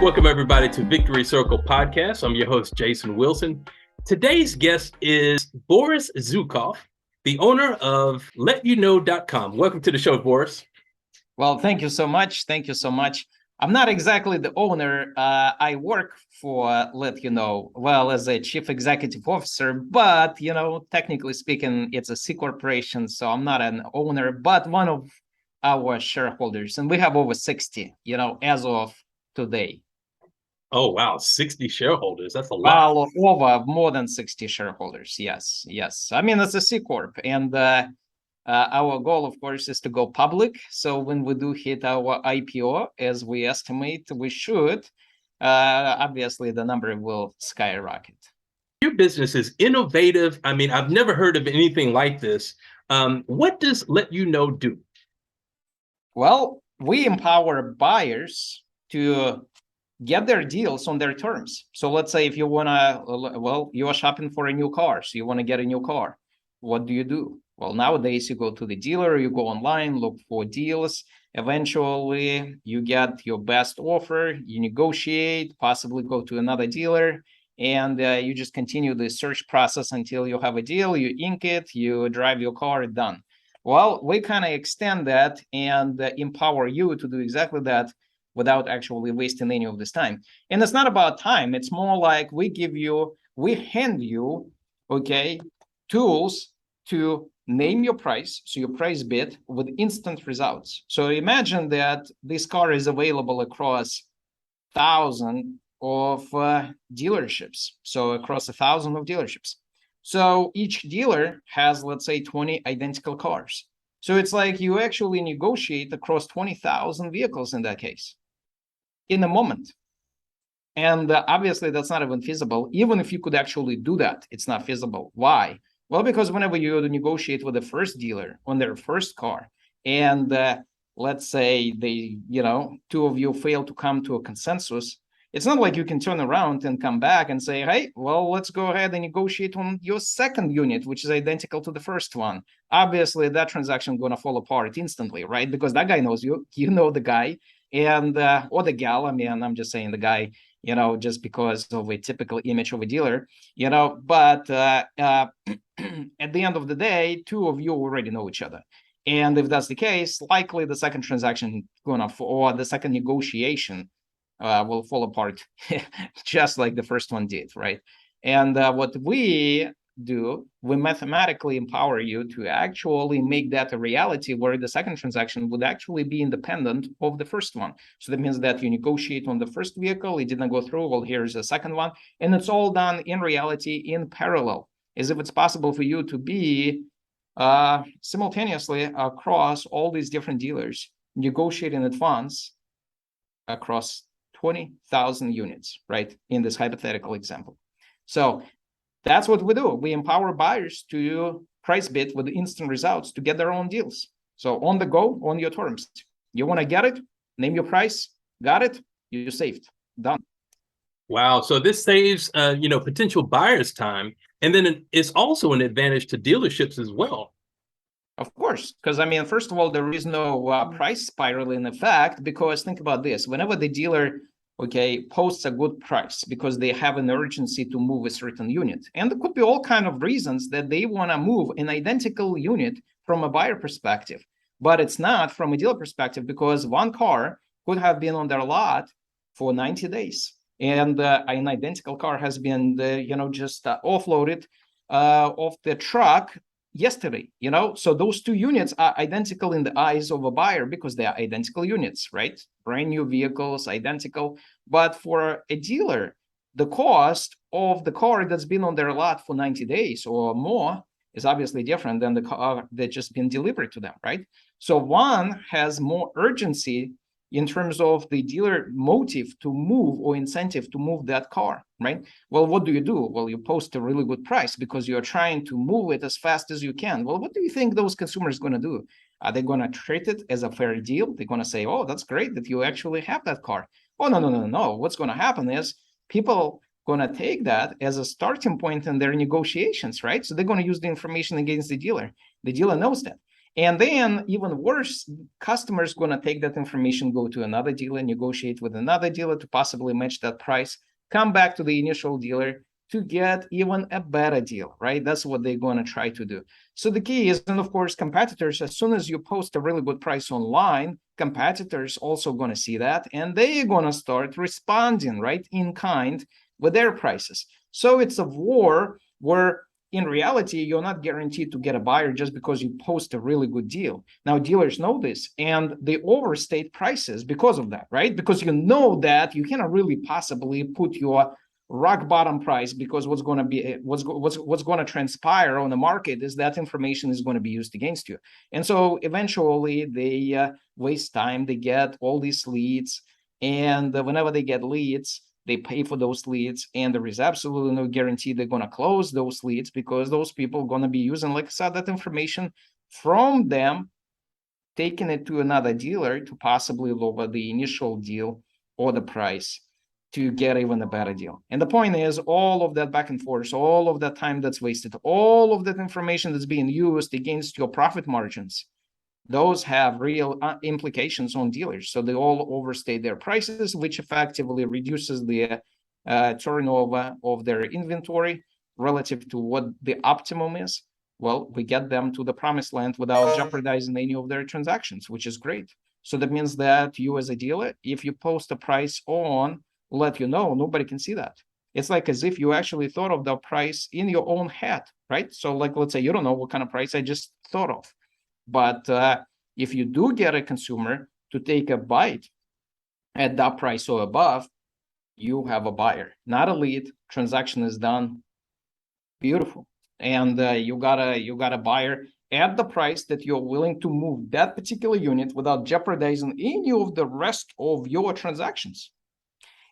Welcome, everybody, to Victory Circle Podcast. I'm your host, Jason Wilson. Today's guest is Boris Zhukov, the owner of LetYouKnow.com. Welcome to the show, Boris. Well, thank you so much. Thank you so much. I'm not exactly the owner. I work for Let You Know, well, as a chief executive officer, but, technically speaking, it's a C corporation. So I'm not an owner, but one of our shareholders. And we have over 60, as of today. Oh, wow. 60 shareholders. That's a lot. Well, over more than 60 shareholders. Yes. I mean, it's a C Corp. And our goal, of course, is to go public. So when we do hit our IPO, as we estimate we should, obviously the number will skyrocket. Your business is innovative. I mean, I've never heard of anything like this. What does Let You Know do? Well, we empower buyers to get their deals on their terms. So let's say if you want to, you are shopping for a new car, so you want to get a new car. What do? Well, nowadays you go to the dealer, you go online, look for deals. Eventually, you get your best offer, you negotiate, possibly go to another dealer, and you just continue the search process until you have a deal, you ink it, you drive your car, done. Well, we kind of extend that and empower you to do exactly that without actually wasting any of this time. And it's not about time. It's more like we hand you, tools to name your price, so your price bid with instant results. So imagine that this car is available across 1,000 of dealerships. So across 1,000 of dealerships. So each dealer has, let's say, 20 identical cars. So it's like you actually negotiate across 20,000 vehicles in that case, in a moment. And obviously that's not even feasible. Even if you could actually do that, it's not feasible. Why? Well, because whenever you negotiate with the first dealer on their first car, and let's say they, two of you fail to come to a consensus, it's not like you can turn around and come back and say, hey, well, let's go ahead and negotiate on your second unit, which is identical to the first one. Obviously, that transaction is going to fall apart instantly, right? Because that guy knows you, you know the guy, and or the gal. I mean, I'm just saying the guy, just because of a typical image of a dealer, but at the end of the day, two of you already know each other. And if that's the case, likely the second transaction or the second negotiation will fall apart just like the first one did, right? And what we do, we mathematically empower you to actually make that a reality where the second transaction would actually be independent of the first one. So that means that you negotiate on the first vehicle, it didn't go through, well, here's the second one, and it's all done in reality in parallel, as if it's possible for you to be simultaneously across all these different dealers, negotiate in advance across 20,000 units, right? In this hypothetical example. So that's what we do. We empower buyers to price bid with instant results to get their own deals. So on the go, on your terms. You want to get it? Name your price. Got it? You saved. Done. Wow. So this saves, potential buyers time. And then it's also an advantage to dealerships as well. Of course, because first of all, there is no price spiraling effect, because think about this. Whenever the dealer posts a good price because they have an urgency to move a certain unit, and there could be all kind of reasons that they want to move an identical unit from a buyer perspective, but it's not from a dealer perspective, because one car could have been on their lot for 90 days, and an identical car has been just offloaded off the truck yesterday. So those two units are identical in the eyes of a buyer because they are identical units, right? Brand new vehicles, identical. But for a dealer, the cost of the car that's been on their lot for 90 days or more is obviously different than the car that's just been delivered to them, right? So one has more urgency in terms of the dealer motive to move or incentive to move that car, right? Well, what do? Well, you post a really good price because you're trying to move it as fast as you can. Well, what do you think those consumers are going to do? Are they going to treat it as a fair deal? They're going to say, oh, that's great that you actually have that car. Oh, no. What's going to happen is people going to take that as a starting point in their negotiations, right? So they're going to use the information against the dealer. The dealer knows that. And then even worse, customers going to take that information, go to another dealer, negotiate with another dealer to possibly match that price, come back to the initial dealer to get even a better deal, right? That's what they're going to try to do. So the key is, and of course, competitors, as soon as you post a really good price online, competitors also going to see that, and they're going to start responding, right, in kind with their prices. So it's a war where in reality, you're not guaranteed to get a buyer just because you post a really good deal. Now, dealers know this, and they overstate prices because of that, right? Because you know that you cannot really possibly put your rock bottom price, because what's going to transpire on the market is that information is going to be used against you. And so eventually they waste time. They get all these leads, and whenever they get leads, they pay for those leads, and there is absolutely no guarantee they're going to close those leads, because those people are going to be using, like I said, that information from them, taking it to another dealer to possibly lower the initial deal or the price to get even a better deal. And the point is, all of that back and forth, all of that time that's wasted, all of that information that's being used against your profit margins, those have real implications on dealers. So they all overstate their prices, which effectively reduces the turnover of their inventory relative to what the optimum is. Well, we get them to the promised land without jeopardizing any of their transactions, which is great. So that means that you as a dealer, if you post a price on Let You Know, nobody can see that. It's like as if you actually thought of the price in your own head, right? So like, let's say you don't know what kind of price I just thought of. But if you do get a consumer to take a bite at that price or above, you have a buyer, not a lead. Transaction is done. Beautiful. And you got a buyer at the price that you're willing to move that particular unit without jeopardizing any of the rest of your transactions.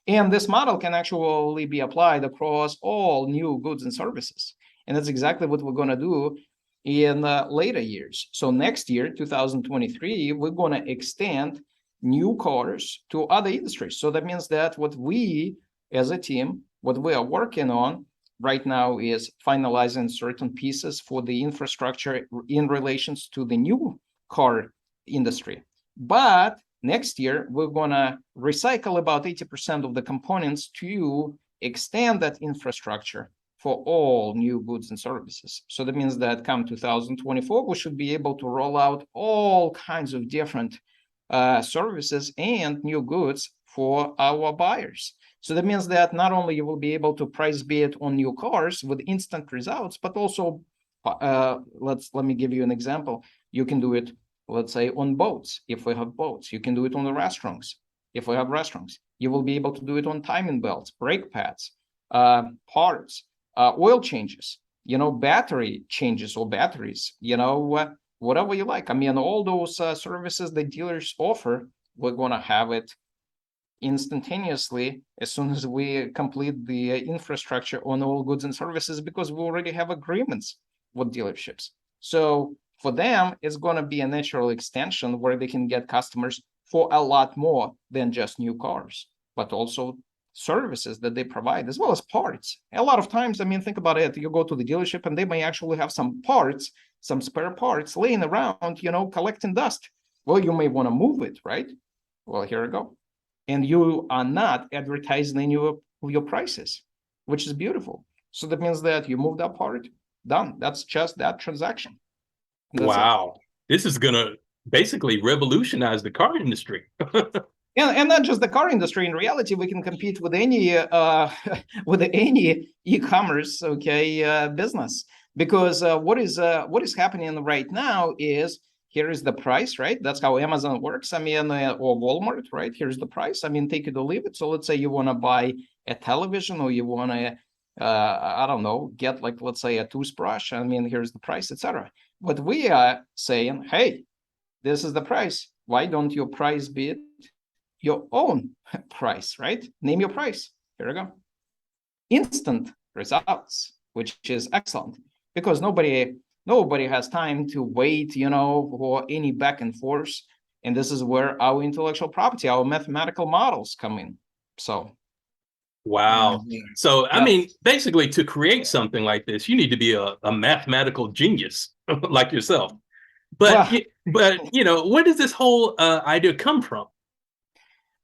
And this model can actually be applied across all new goods and services. And that's exactly what we're going to do in later years. So next year, 2023, we're going to extend new cars to other industries. So that means that what we as a team, what we are working on right now is finalizing certain pieces for the infrastructure in relations to the new car industry. But next year, we're going to recycle about 80% of the components to extend that infrastructure for all new goods and services. So that means that come 2024, we should be able to roll out all kinds of different services and new goods for our buyers. So that means that not only you will be able to price bid on new cars with instant results, but also, let me give you an example. You can do it, let's say, on boats, if we have boats. You can do it on the restaurants, if we have restaurants. You will be able to do it on timing belts, brake pads, parts, oil changes, battery changes or batteries, whatever you like. I mean, all those services that dealers offer, we're going to have it instantaneously as soon as we complete the infrastructure on all goods and services, because we already have agreements with dealerships. So for them, it's going to be a natural extension where they can get customers for a lot more than just new cars, but also services that they provide, as well as parts. A lot of times, I mean, think about it. You go to the dealership and they may actually have some parts, some spare parts laying around, collecting dust. Well, you may want to move it, right? Well, here we go. And you are not advertising any of your prices, which is beautiful. So that means that you move that part, done. That's just that transaction. Wow. This is going to basically revolutionize the car industry. And not just the car industry. In reality, we can compete with any with any e-commerce business, because what is happening right now is, here is the price, right? That's how Amazon works. I mean, or Walmart, right? Here's the price. I mean, take it or leave it. So let's say you want to buy a television, or you want to I don't know, get, like, let's say, a toothbrush. I mean, here's the price, etc. But we are saying, hey, this is the price. Why don't you price bid your own price, right? Name your price. Here we go. Instant results, which is excellent, because nobody has time to wait, for any back and forth. And this is where our intellectual property, our mathematical models come in. So. Wow. So, I mean, basically, to create something like this, you need to be a mathematical genius like yourself. But Well, where does this whole idea come from?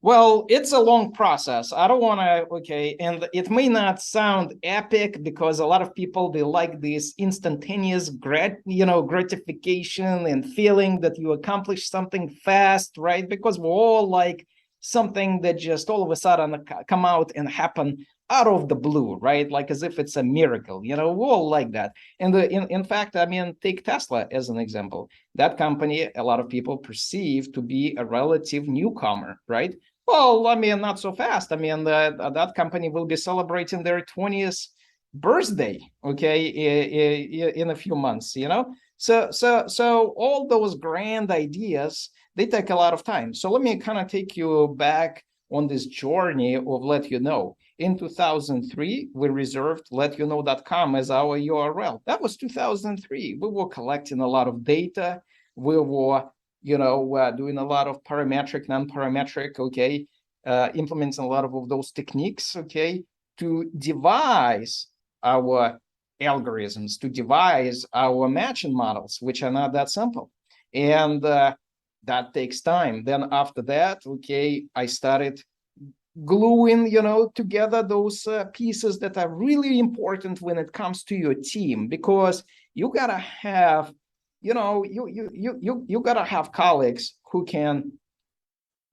Well, it's a long process. I don't want to, okay, and it may not sound epic because a lot of people, they like this instantaneous gratification and feeling that you accomplish something fast, right? Because we're all like something that just all of a sudden come out and happen out of the blue, right? Like as if it's a miracle, we all like that. And in fact, I mean, take Tesla as an example. That company, a lot of people perceive to be a relative newcomer, right? Well, I mean, not so fast. I mean, that company will be celebrating their 20th birthday, okay, in a few months. So all those grand ideas, they take a lot of time. So let me kind of take you back on this journey of Let You Know. In 2003, we reserved letyouknow.com as our URL. That was 2003. We were collecting a lot of data. We were doing a lot of parametric, non-parametric, okay, implementing a lot of those techniques, okay, to devise our algorithms, to devise our matching models, which are not that simple. And that takes time. Then after that, okay, I started gluing, together those pieces that are really important when it comes to your team, because you gotta have you gotta have colleagues who can,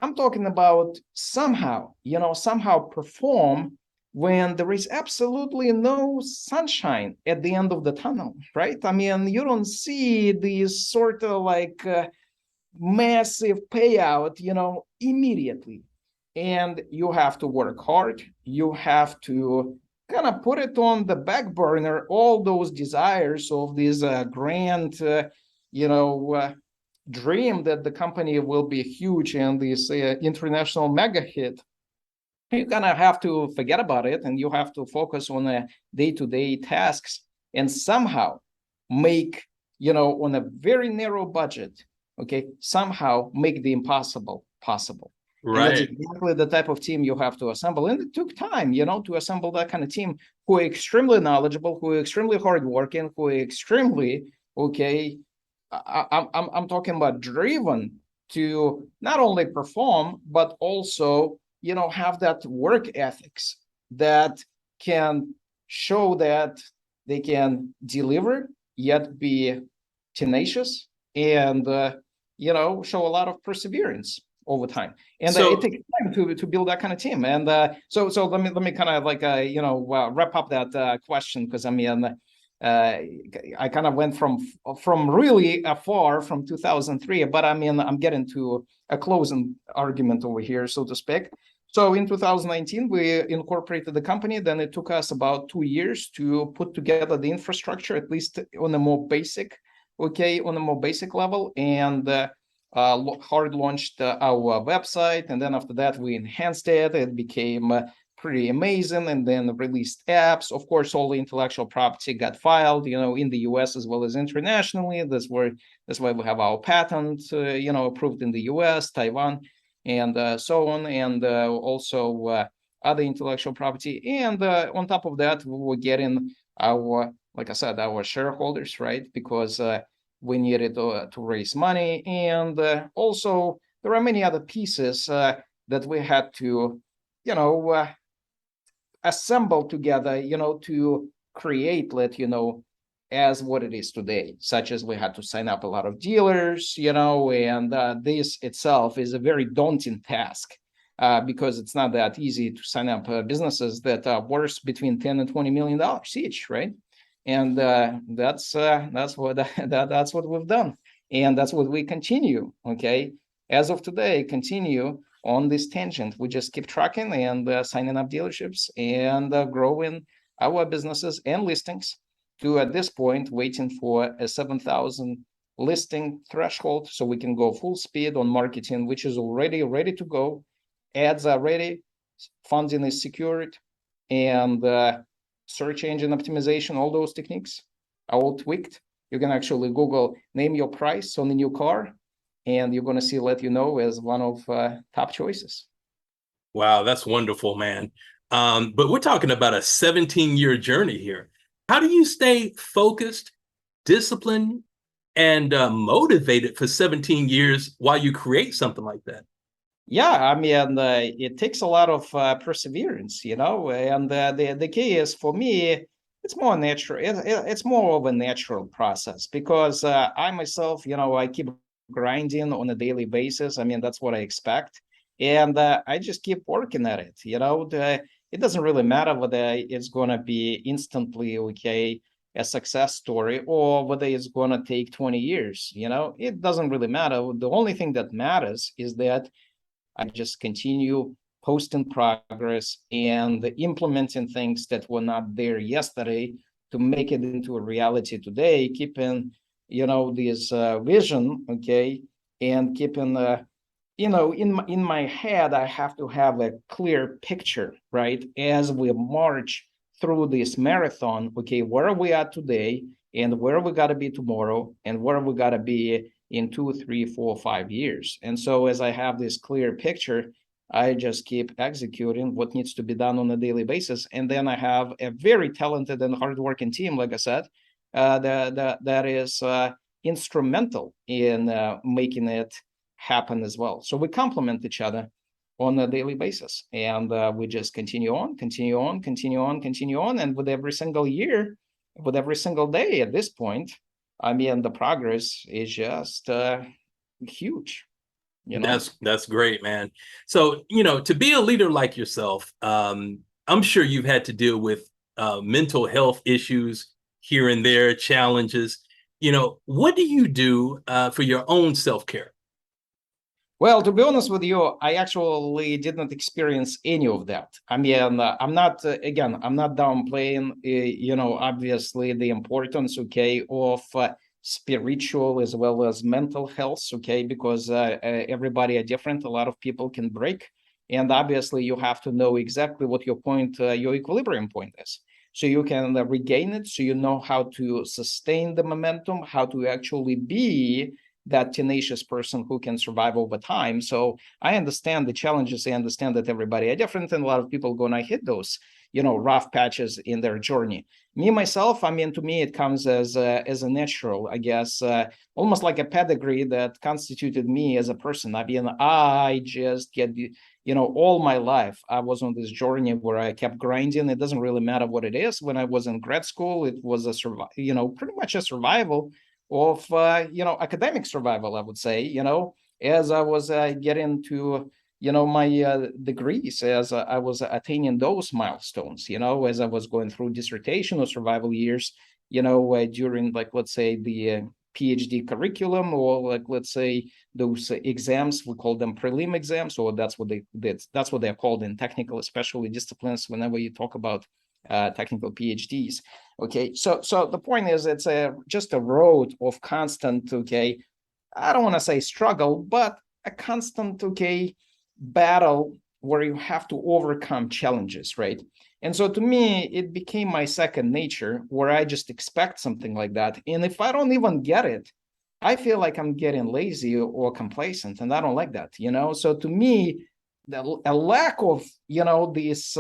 I'm talking about somehow perform when there is absolutely no sunshine at the end of the tunnel, right? I mean, you don't see these sort of like massive payout, immediately. And you have to work hard. You have to kind of put it on the back burner, all those desires of this grand, dream that the company will be huge and this international mega hit. You're gonna have to forget about it, and you have to focus on day-to-day tasks and somehow make, on a very narrow budget, okay, somehow make the impossible possible. And that's Right. exactly the type of team you have to assemble. And it took time, to assemble that kind of team who are extremely knowledgeable, who are extremely hardworking, who are extremely, okay, I'm talking about driven to not only perform, but also, have that work ethics that can show that they can deliver, yet be tenacious and, show a lot of perseverance over time. And it So takes time to build that kind of team. And so let me kind of like wrap up that question, because I mean, I kind of went from really afar from 2003, but I mean, I'm getting to a closing argument over here, so to speak. So in 2019, we incorporated the company. Then it took us about 2 years to put together the infrastructure, at least on a more basic, level, and hard launched our website. And then after that, we enhanced it. It became pretty amazing, and then released apps. Of course, all the intellectual property got filed, in the US as well as internationally. That's why we have our patent, approved in the US, Taiwan, and so on, and also other intellectual property. And on top of that, we were getting our, like I said, our shareholders, right? Because we needed to raise money, and also there are many other pieces that we had to, assemble together, to create, as what it is today, such as we had to sign up a lot of dealers, and this itself is a very daunting task, because it's not that easy to sign up businesses that are worth between 10 and $20 million each, right? And that's what that's what we've done, and that's what we continue. Okay, as of today, continue on this tangent. We just keep tracking and signing up dealerships and growing our businesses and listings to, at this point, waiting for a 7,000 listing threshold so we can go full speed on marketing, which is already ready to go. Ads are ready, funding is secured, and search engine optimization, all those techniques are all tweaked. You can actually Google name your price on the new car, and you're going to see Let You Know as one of top choices. wow, that's wonderful, man. But we're talking about a 17-year journey here. How do you stay focused, disciplined, and motivated for 17 years while you create something like that. Yeah, I mean, it takes a lot of perseverance, and the key is for me, it's more natural. It's more of a natural process because I myself, I keep grinding on a daily basis. I mean, that's what I expect, and I just keep working at it. It doesn't really matter whether it's gonna be instantly okay a success story or whether it's gonna take 20 years. It doesn't really matter. The only thing that matters is that I just continue posting progress and implementing things that were not there yesterday to make it into a reality today, keeping, this vision, okay, and keeping, in my head, I have to have a clear picture, right? As we march through this marathon, okay, where are we at today and where we got to be tomorrow and where we got to be in 2, 3, 4, 5 years. And so as I have this clear picture, I just keep executing what needs to be done on a daily basis. And then I have a very talented and hardworking team, like I said, that is instrumental in making it happen as well. So we complement each other on a daily basis. And we just continue on. And with every single year, with every single day at this point, I mean, the progress is just huge. That's great, man. So, to be a leader like yourself, I'm sure you've had to deal with mental health issues here and there, challenges. What do you do for your own self-care? Well, to be honest with you, I actually did not experience any of that. I mean, I'm not, again, I'm not downplaying, obviously the importance, okay, of spiritual as well as mental health, okay, because everybody are different. A lot of people can break. And obviously you have to know exactly what your point, your equilibrium point is. So you can regain it, so you know how to sustain the momentum, how to actually be that tenacious person who can survive over time. So I understand the challenges. I understand that everybody are different, and a lot of people gonna hit those, rough patches in their journey. Me myself, I mean, to me, it comes as a natural, I guess, almost like a pedigree that constituted me as a person. I mean, I just get, all my life, I was on this journey where I kept grinding. It doesn't really matter what it is. When I was in grad school, it was pretty much a survival of academic survival, I would say, as I was getting to my degrees, as I was attaining those milestones, as I was going through dissertation or survival years, during, like, let's say the PhD curriculum, or like, let's say those exams, we call them prelim exams, or that's what they're called in technical, especially disciplines, whenever you talk about technical PhDs. Okay, so the point is, it's just a road of constant, okay, I don't want to say struggle, but a constant, okay, battle where you have to overcome challenges, right? And so to me, it became my second nature, where I just expect something like that. And if I don't even get it, I feel like I'm getting lazy or complacent, and I don't like that, So to me, a lack of, this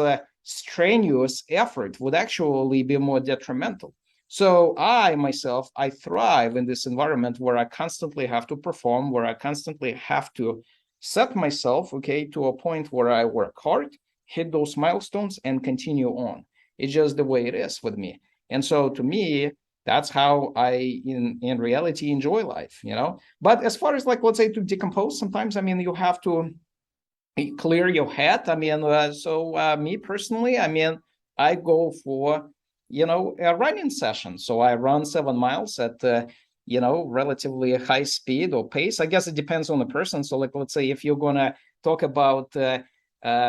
strenuous effort would actually be more detrimental. So I myself, I thrive in this environment where I constantly have to perform, where I constantly have to set myself, okay, to a point where I work hard, hit those milestones, and continue on. It's just the way it is with me. And so to me, that's how I in reality enjoy life, But as far as, like, let's say, to decompose, sometimes, I mean, you have to clear your head. I mean, me personally, I mean, I go for, a running session. So I run 7 miles at, relatively high speed or pace. I guess it depends on the person. So, like, let's say if you're going to talk about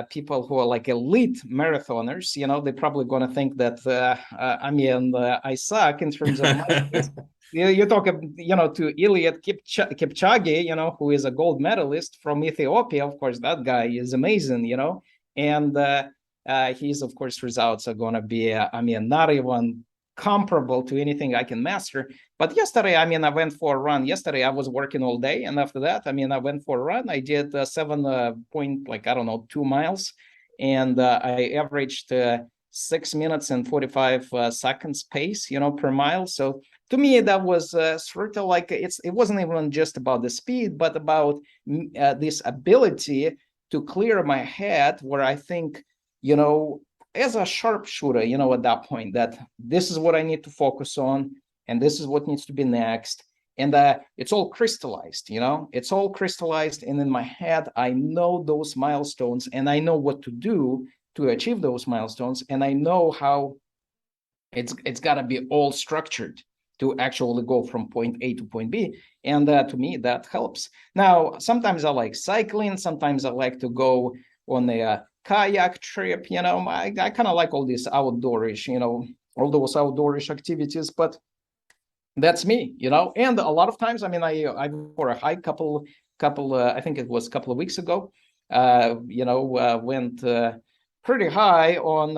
people who are like elite marathoners, they're probably going to think that, I suck in terms of my pace. You talk, to Eliud Kipchoge, who is a gold medalist from Ethiopia. Of course, that guy is amazing, and his, of course, results are going to be, not even comparable to anything I can master. But yesterday, I went for a run. Yesterday, I was working all day, and after that, I went for a run. I did 2 miles, and I averaged 6 minutes and 45 seconds pace, per mile. So to me, that was sort of like it wasn't even just about the speed, but about this ability to clear my head, where I think, as a sharpshooter, at that point, that this is what I need to focus on, and this is what needs to be next. And it's all crystallized, it's all crystallized. And in my head, I know those milestones, and I know what to do to achieve those milestones. And I know how it's got to be all structured to actually go from point A to point B. And to me, that helps. Now, sometimes I like cycling. Sometimes I like to go on a kayak trip. I kind of like all these outdoorish, all those outdoorish activities. But that's me, and a lot of times, I for a hike couple I think it was a couple of weeks ago, went pretty high on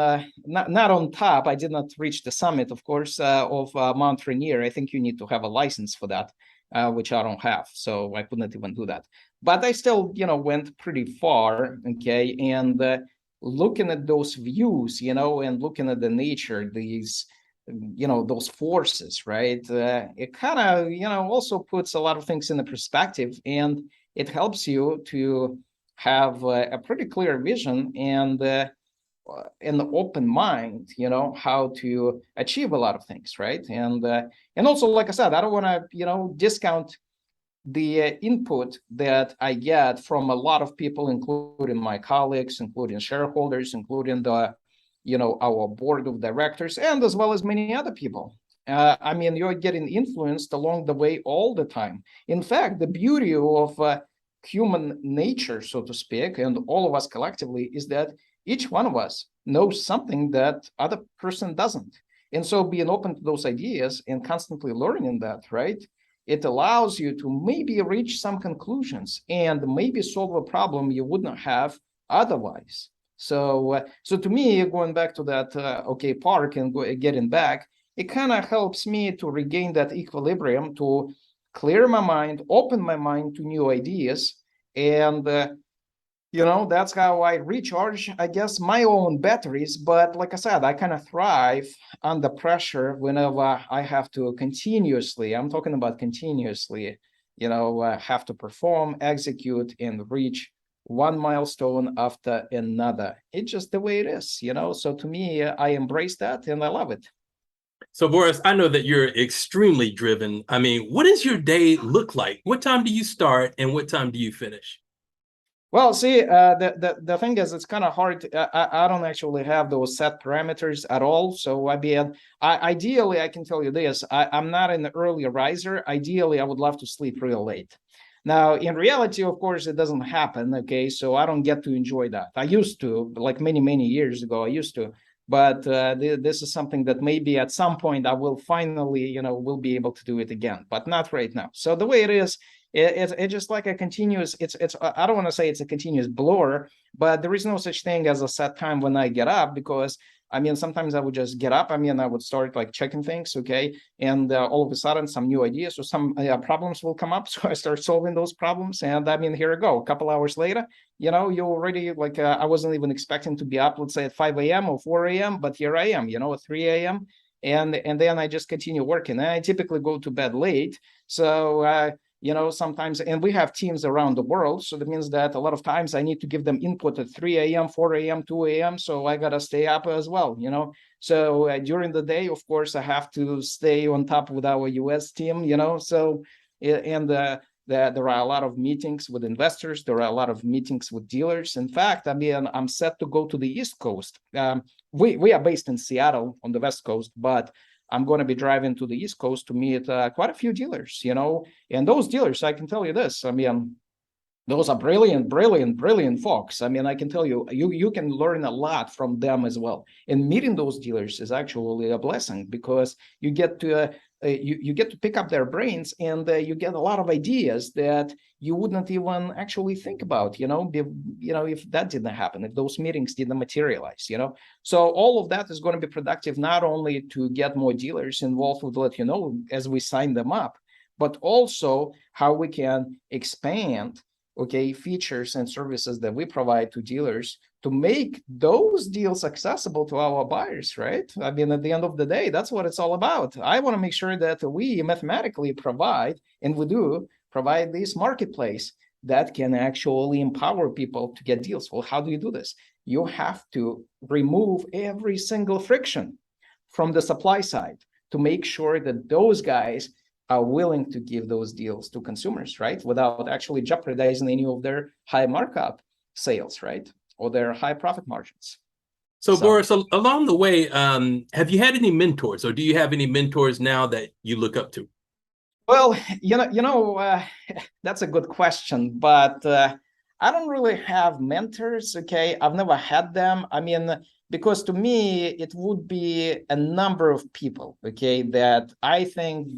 not on top. I did not reach the summit, of course, of Mount Rainier. I think you need to have a license for that, which I don't have, so I couldn't even do that. But I still, went pretty far, okay, and looking at those views, and looking at the nature, those forces, right? It kind of, also puts a lot of things in the perspective, and it helps you to have a pretty clear vision and an open mind, how to achieve a lot of things, right? And also, like I said, I don't want to, discount the input that I get from a lot of people, including my colleagues, including shareholders, including the our board of directors, and as well as many other people. You're getting influenced along the way all the time. In fact, the beauty of human nature, so to speak, and all of us collectively, is that each one of us knows something that other person doesn't. And so being open to those ideas and constantly learning that, right, it allows you to maybe reach some conclusions and maybe solve a problem you wouldn't have otherwise. So to me, going back to that park and getting back, it kind of helps me to regain that equilibrium, to clear my mind, open my mind to new ideas, and that's how I recharge, I guess, my own batteries. But like I said, I kind of thrive under pressure whenever I have to continuously, I'm talking about continuously, have to perform, execute, and reach one milestone after another. It's just the way it is, so to me, I embrace that and I love it. So Boris, I know that you're extremely driven. What does your day look like? What time do you start and what time do you finish? Well, see, the thing is, it's kind of hard. I don't actually have those set parameters at all. So ideally, I can tell you this: I'm not an early riser. Ideally, I would love to sleep real late. Now, in reality, of course, it doesn't happen. Okay, so I don't get to enjoy that. I used to, like many years ago, I used to. But this is something that maybe at some point I will finally, will be able to do it again, but not right now. So the way it is, it's just like a continuous. It's I don't want to say it's a continuous blur, but there is no such thing as a set time when I get up, because sometimes I would just get up. I would start like checking things, okay, and all of a sudden some new ideas or some problems will come up, so I start solving those problems, and here I go. A couple hours later, you already like I wasn't even expecting to be up, let's say at 5 a.m. or 4 a.m., but here I am, at 3 a.m. and then I just continue working. And I typically go to bed late, so sometimes, and we have teams around the world, so that means that a lot of times I need to give them input at 3 a.m., 4 a.m., 2 a.m., so I gotta stay up as well, so during the day, of course, I have to stay on top with our US team, so and there are a lot of meetings with investors, there are a lot of meetings with dealers. In fact, I'm set to go to the East Coast. We are based in Seattle on the West Coast, but I'm going to be driving to the East Coast to meet quite a few dealers, and those dealers, I can tell you this, those are brilliant folks. I can tell you, you can learn a lot from them as well. And meeting those dealers is actually a blessing, because you get to you get to pick up their brains, and you get a lot of ideas that you wouldn't even actually think about, if that didn't happen, if those meetings didn't materialize, So all of that is going to be productive, not only to get more dealers involved with Let You Know as we sign them up, but also how we can expand features and services that we provide to dealers to to make those deals accessible to our buyers, right? I mean, at the end of the day, that's what it's all about. I want to make sure that we mathematically provide, and we do provide this marketplace that can actually empower people to get deals. Well, how do you do this? You have to remove every single friction from the supply side to make sure that those guys are willing to give those deals to consumers, right? Without actually jeopardizing any of their high markup sales, right? Or their high profit margins. So, Boris, along the way, have you had any mentors, or do you have any mentors now that you look up to? Well, that's a good question, but I don't really have mentors. Okay, I've never had them. I mean, because to me, it would be a number of people. Okay, that I think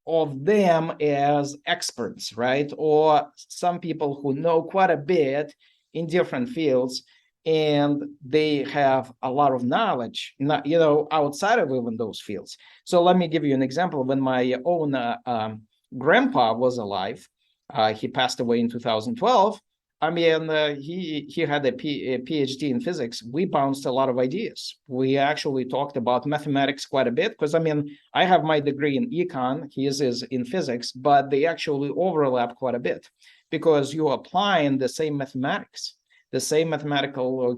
of them as experts, right? Or some people who know quite a bit in different fields, and they have a lot of knowledge, not outside of even those fields. So let me give you an example. When my own grandpa was alive, he passed away in 2012. I mean, he had a PhD in physics. We bounced a lot of ideas. We actually talked about mathematics quite a bit because, I mean, I have my degree in econ, his is in physics, but they actually overlap quite a bit because you're applying the same mathematics, the same mathematical,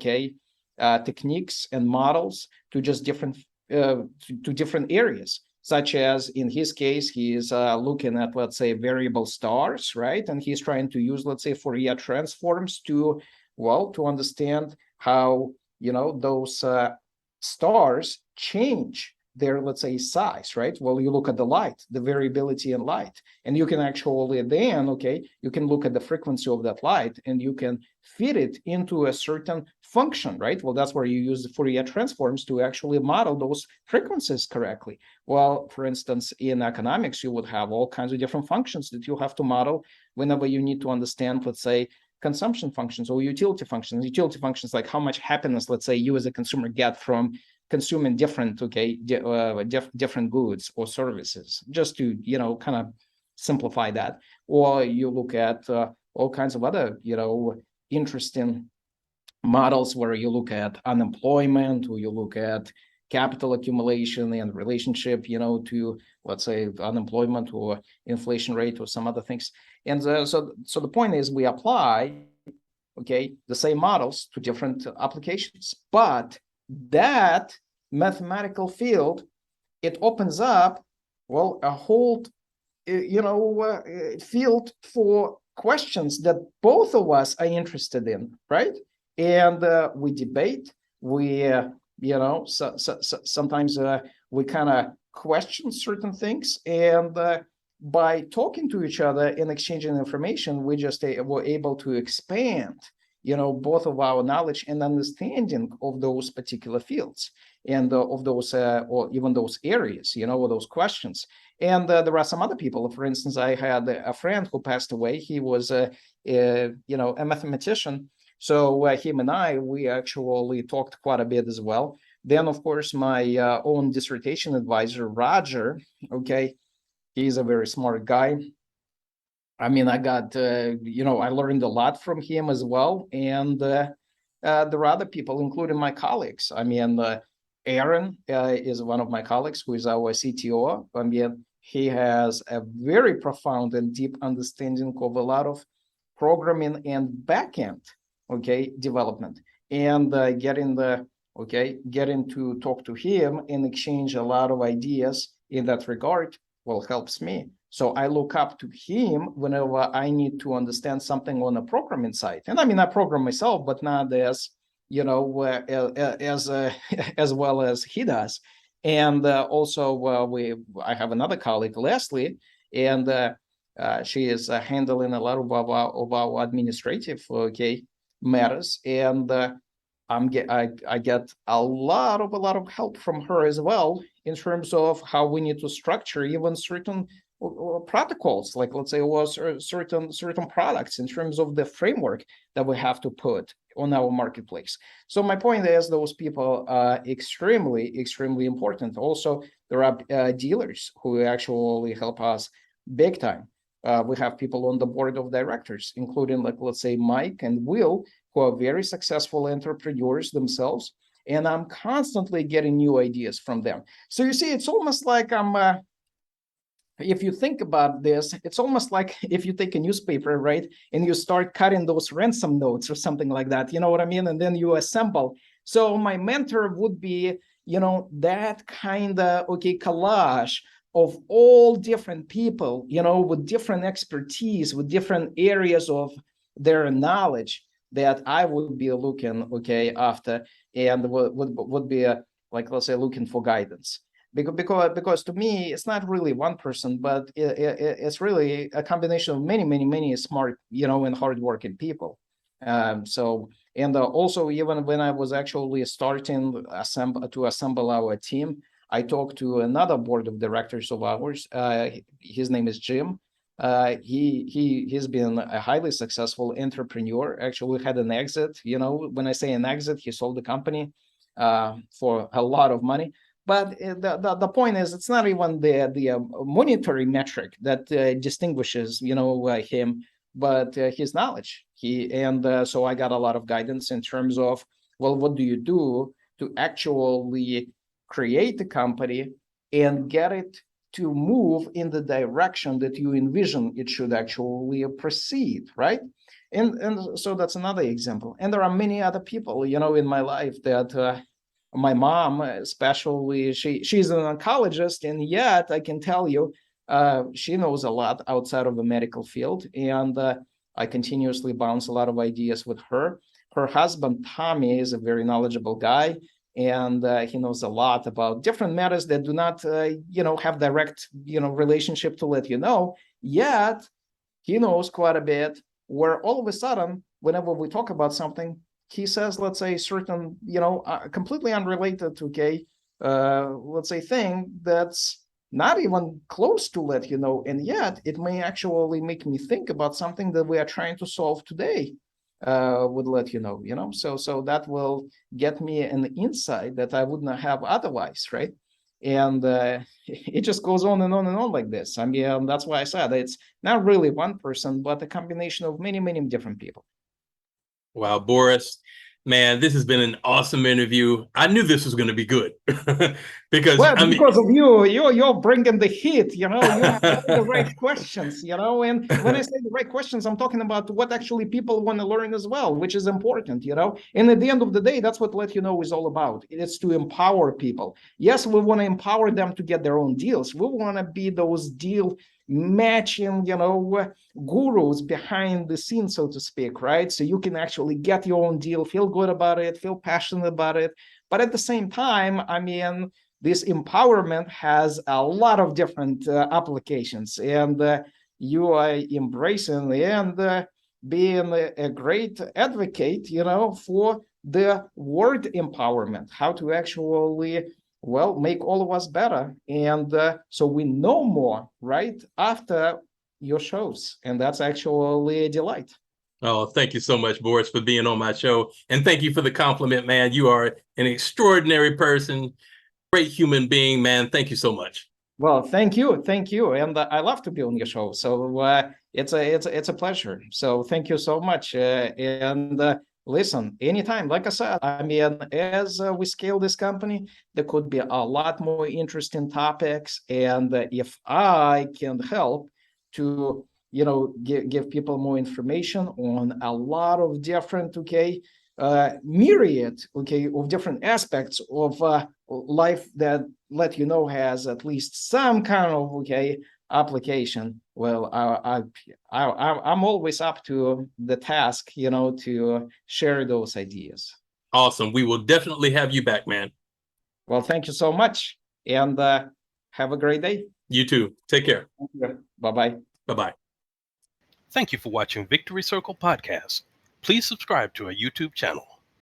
techniques and models to just different areas, such as in his case, he is looking at, let's say, variable stars, right? And he's trying to use, let's say, Fourier transforms to understand how, those stars change their, let's say, size, right? Well, you look at the light, the variability in light, and you can actually then, you can look at the frequency of that light and you can fit it into a certain function, right? Well, that's where you use the Fourier transforms to actually model those frequencies correctly. Well, for instance, in economics, you would have all kinds of different functions that you have to model whenever you need to understand, let's say, consumption functions or utility functions. Utility functions like how much happiness, let's say, you as a consumer get from consuming different different goods or services, just to kind of simplify that. Or you look at all kinds of other interesting models where you look at unemployment, or you look at capital accumulation and relationship to, let's say, unemployment or inflation rate or some other things. And so the point is, we apply the same models to different applications, but that mathematical field, it opens up a whole field for questions that both of us are interested in, right? And we debate, we sometimes we kind of question certain things, and by talking to each other and exchanging information, we just were able to expand both of our knowledge and understanding of those particular fields and of those or even those areas, or those questions. And there are some other people. For instance, I had a friend who passed away. He was a mathematician. So him and we actually talked quite a bit as well. Then, of course, my own dissertation advisor, Roger, he's a very smart guy. I mean, I got, I learned a lot from him as well. And there are other people, including my colleagues. I mean, Aaron is one of my colleagues who is our CTO. I mean, he has a very profound and deep understanding of a lot of programming and backend, development. And getting to talk to him and exchange a lot of ideas in that regard, helps me. So I look up to him whenever I need to understand something on a programming side. And I mean, I program myself, but not as, as well as he does. And also I have another colleague, Leslie, and she is handling a lot of our administrative matters. And I get a lot of help from her as well in terms of how we need to structure even certain protocols, like, let's say, or certain products in terms of the framework that we have to put on our marketplace. So my point is, those people are extremely important. Also, there are dealers who actually help us big time. We have people on the board of directors, including, like, let's say, Mike and Will, who are very successful entrepreneurs themselves, and I'm constantly getting new ideas from them. So you see, it's almost like if you think about this, it's almost like if you take a newspaper, right, and you start cutting those ransom notes or something like that, you know what I mean? And then you assemble. So my mentor would be, that kind of, collage of all different people, with different expertise, with different areas of their knowledge that I would be looking, after, and would be, like, let's say, looking for guidance. Because to me, it's not really one person, but it's really a combination of many smart, and hardworking people. And also, even when I was actually starting to assemble our team, I talked to another board of directors of ours. His name is Jim. He's been a highly successful entrepreneur. Actually, had an exit. When I say an exit, he sold the company for a lot of money. But the point is, it's not even the monetary metric that distinguishes him, but his knowledge. So I got a lot of guidance in terms of, well, what do you do to actually create a company and get it to move in the direction that you envision it should actually proceed, right? And so that's another example. And there are many other people, in my life that. My mom, especially, she's an oncologist, and yet I can tell you, she knows a lot outside of the medical field, and I continuously bounce a lot of ideas with her. Her husband, Tommy, is a very knowledgeable guy, and he knows a lot about different matters that do not, have direct, relationship to let you know. Yet he knows quite a bit. Where all of a sudden, whenever we talk about something, he says, let's say, certain, completely unrelated to let's say, thing that's not even close to let you know, and yet it may actually make me think about something that we are trying to solve today. Would let you know, so that will get me an insight that I would not have otherwise, right? And it just goes on and on and on like this. I mean, that's why I said it's not really one person, but a combination of many different people. Wow, Boris, man, this has been an awesome interview. I knew this was going to be good because Well, I mean, because of you're bringing the heat, you have all the right questions, and when I say the right questions, I'm talking about what actually people want to learn as well, which is important, and at the end of the day, that's what Let You Know is all about. It's to empower people. Yes, we want to empower them to get their own deals. We want to be those deal matching, gurus behind the scenes, so to speak, right? So you can actually get your own deal, feel good about it, feel passionate about it. But at the same time, I mean, this empowerment has a lot of different applications, and you are embracing and being a great advocate, for the word empowerment, how to actually, well, make all of us better. And so we know more, right, after your shows. And that's actually a delight. oh, thank you so much, Boris, for being on my show. And thank you for the compliment, man. You are an extraordinary person, great human being, man. Thank you so much. Well, thank you, and I love to be on your show. So it's a pleasure. So thank you so much. And listen, anytime. Like I said, I mean, as we scale this company, there could be a lot more interesting topics, and if I can help to give people more information on a lot of different myriad of different aspects of life that Let You Know has at least some kind of application. Well, I'm always up to the task, to share those ideas. Awesome. We will definitely have you back, man. Well, thank you so much, and have a great day. You too. Take care. Bye-bye. Bye-bye. Thank you for watching Victory Circle Podcast. Please subscribe to our YouTube channel.